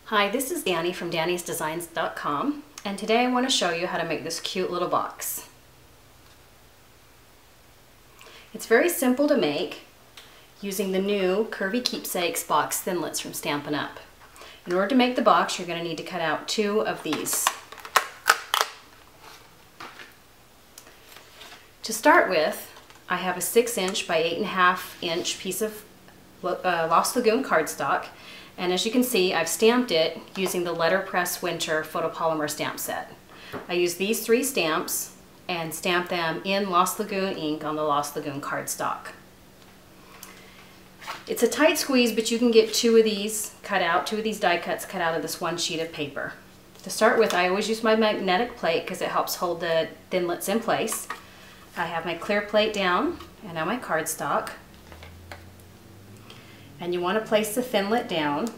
Hi, this is Danny from dannysdesigns.com, and today I want to show you how to make this cute little box. It's very simple to make using the new Curvy Keepsakes box thinlits from Stampin' Up. In order to make the box, you're going to need to cut out 2 of these. To start with, I have a 6" by 8.5" piece of Lost Lagoon cardstock. And as you can see, I've stamped it using the Letterpress Winter photopolymer stamp set. I used these 3 stamps and stamped them in Lost Lagoon ink on the Lost Lagoon cardstock. It's a tight squeeze, but you can get 2 of these cut out, 2 of these die cuts cut out of this 1 sheet of paper. To start with, I always use my magnetic plate because it helps hold the thinlits in place. I have my clear plate down and now my cardstock. And you want to place the thinlit down,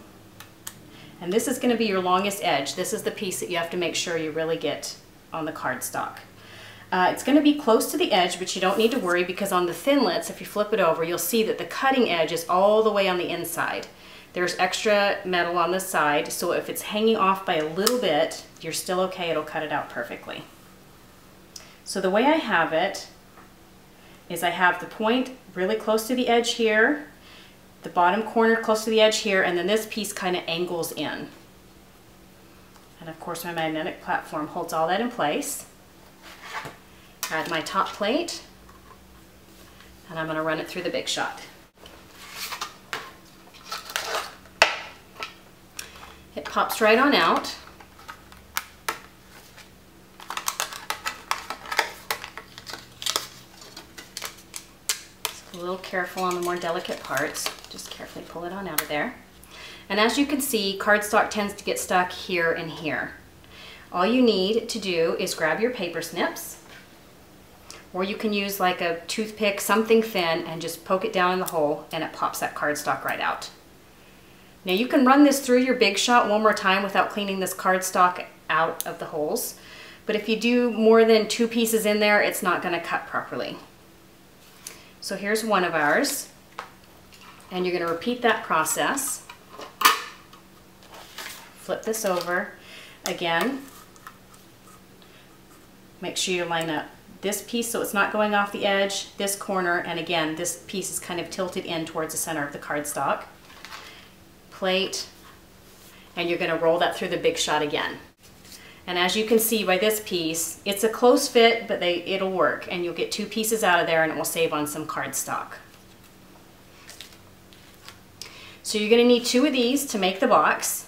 and this is going to be your longest edge. This is the piece that you have to make sure you really get on the cardstock. It's going to be close to the edge, but you don't need to worry because on the thinlits, if you flip it over, you'll see that the cutting edge is all the way on the inside. There's extra metal on the side, so if it's hanging off by a little bit, you're still okay. It'll cut it out perfectly. So the way I have it is I have the point really close to the edge here, the bottom corner close to the edge here, and then this piece kind of angles in. And of course my magnetic platform holds all that in place. Add my top plate, and I'm going to run it through the Big Shot. It pops right on out. A little careful on the more delicate parts. Just carefully pull it on out of there. And as you can see, cardstock tends to get stuck here and here. All you need to do is grab your paper snips, or you can use like a toothpick, something thin, and just poke it down in the hole and it pops that cardstock right out. Now you can run this through your Big Shot one more time without cleaning this cardstock out of the holes. But if you do more than 2 pieces in there, it's not going to cut properly. So here's one of ours, and you're going to repeat that process. Flip this over. Again, make sure you line up this piece so it's not going off the edge, this corner, and again, this piece is kind of tilted in towards the center of the cardstock. Plate, and you're going to roll that through the Big Shot again. And as you can see by this piece, it's a close fit, but it'll work, and you'll get 2 pieces out of there and it will save on some cardstock. So you're going to need 2 of these to make the box.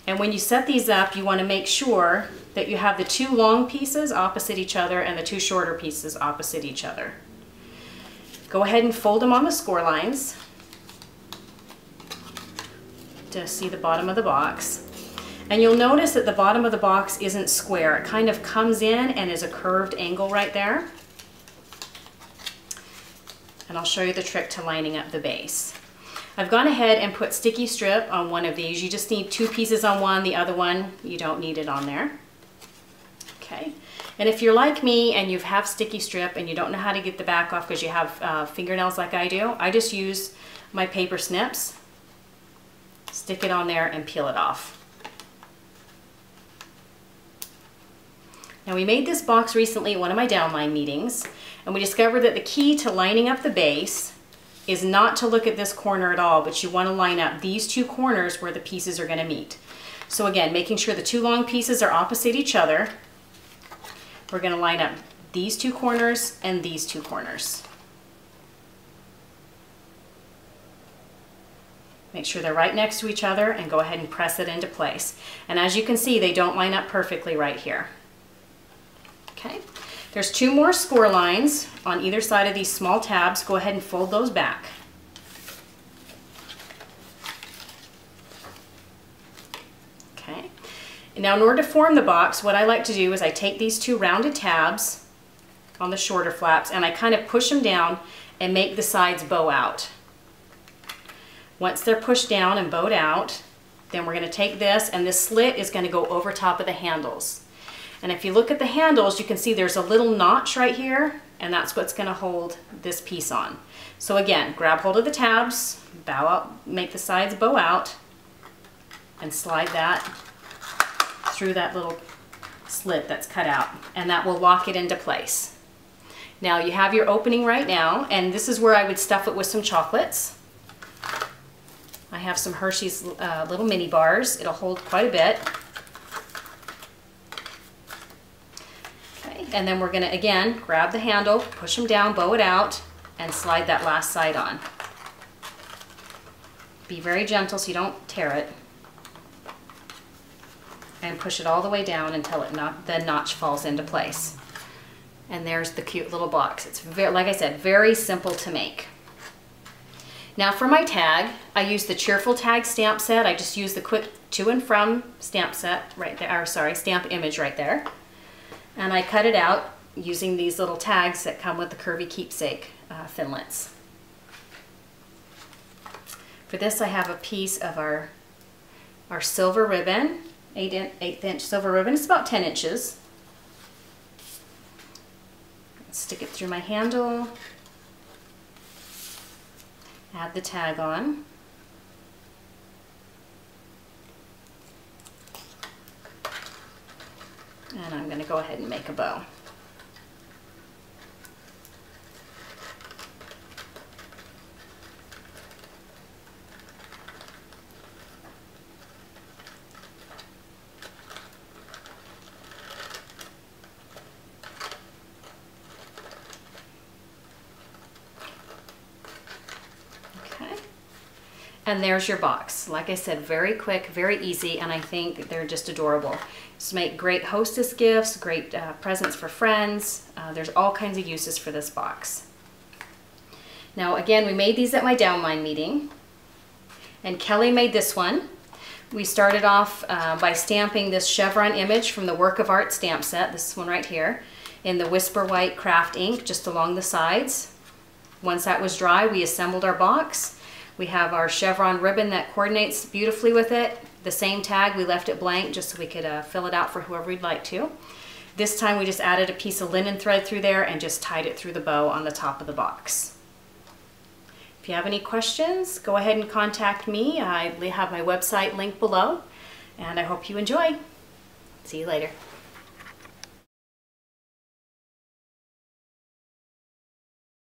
And when you set these up, you want to make sure that you have the 2 long pieces opposite each other and the 2 shorter pieces opposite each other. Go ahead and fold them on the score lines to see the bottom of the box. And you'll notice that the bottom of the box isn't square. It kind of comes in and is a curved angle right there. And I'll show you the trick to lining up the base. I've gone ahead and put sticky strip on one of these. You just need 2 pieces on one, the other one you don't need it on there. Okay. And if you're like me and you have sticky strip and you don't know how to get the back off because you have fingernails like I do, I just use my paper snips, stick it on there, and peel it off. Now we made this box recently at one of my downline meetings, and we discovered that the key to lining up the base is not to look at this corner at all, but you want to line up these 2 corners where the pieces are going to meet. So again, making sure the 2 long pieces are opposite each other, we're going to line up these 2 corners and these 2 corners. Make sure they're right next to each other and go ahead and press it into place. And as you can see, they don't line up perfectly right here. Okay, there's 2 more score lines on either side of these small tabs. Go ahead and fold those back. Okay, and now in order to form the box, what I like to do is I take these 2 rounded tabs on the shorter flaps and I kind of push them down and make the sides bow out. Once they're pushed down and bowed out, then we're going to take this, and this slit is going to go over top of the handles. And if you look at the handles, you can see there's a little notch right here, and that's what's going to hold this piece on. So again, grab hold of the tabs, bow out, make the sides bow out, and slide that through that little slit that's cut out, and that will lock it into place. Now you have your opening right now, and this is where I would stuff it with some chocolates. I have some Hershey's little mini bars. It'll hold quite a bit. Okay, and then we're gonna, again, grab the handle, push them down, bow it out, and slide that last side on. Be very gentle so you don't tear it. And push it all the way down until the notch falls into place. And there's the cute little box. It's very, like I said, very simple to make. Now for my tag, I use the Cheerful Tag stamp set. I just use the quick to and from stamp set right there, or sorry, stamp image right there. And I cut it out using these little tags that come with the Curvy Keepsake finlets. For this I have a piece of our silver ribbon, 8th inch silver ribbon. It's about 10 inches. Stick it through my handle. Add the tag on. And I'm going to go ahead and make a bow. And there's your box. Like I said, very quick, very easy, and I think they're just adorable. Just make great hostess gifts, great presents for friends. There's all kinds of uses for this box. Now again, we made these at my downline meeting, and Kelly made this one. We started off by stamping this chevron image from the Work of Art stamp set, this one right here, in the Whisper White craft ink just along the sides. Once that was dry, we assembled our box. We have our chevron ribbon that coordinates beautifully with it. The same tag, we left it blank just so we could fill it out for whoever we'd like to. This time we just added a piece of linen thread through there and just tied it through the bow on the top of the box. If you have any questions, go ahead and contact me. I have my website linked below, and I hope you enjoy. See you later.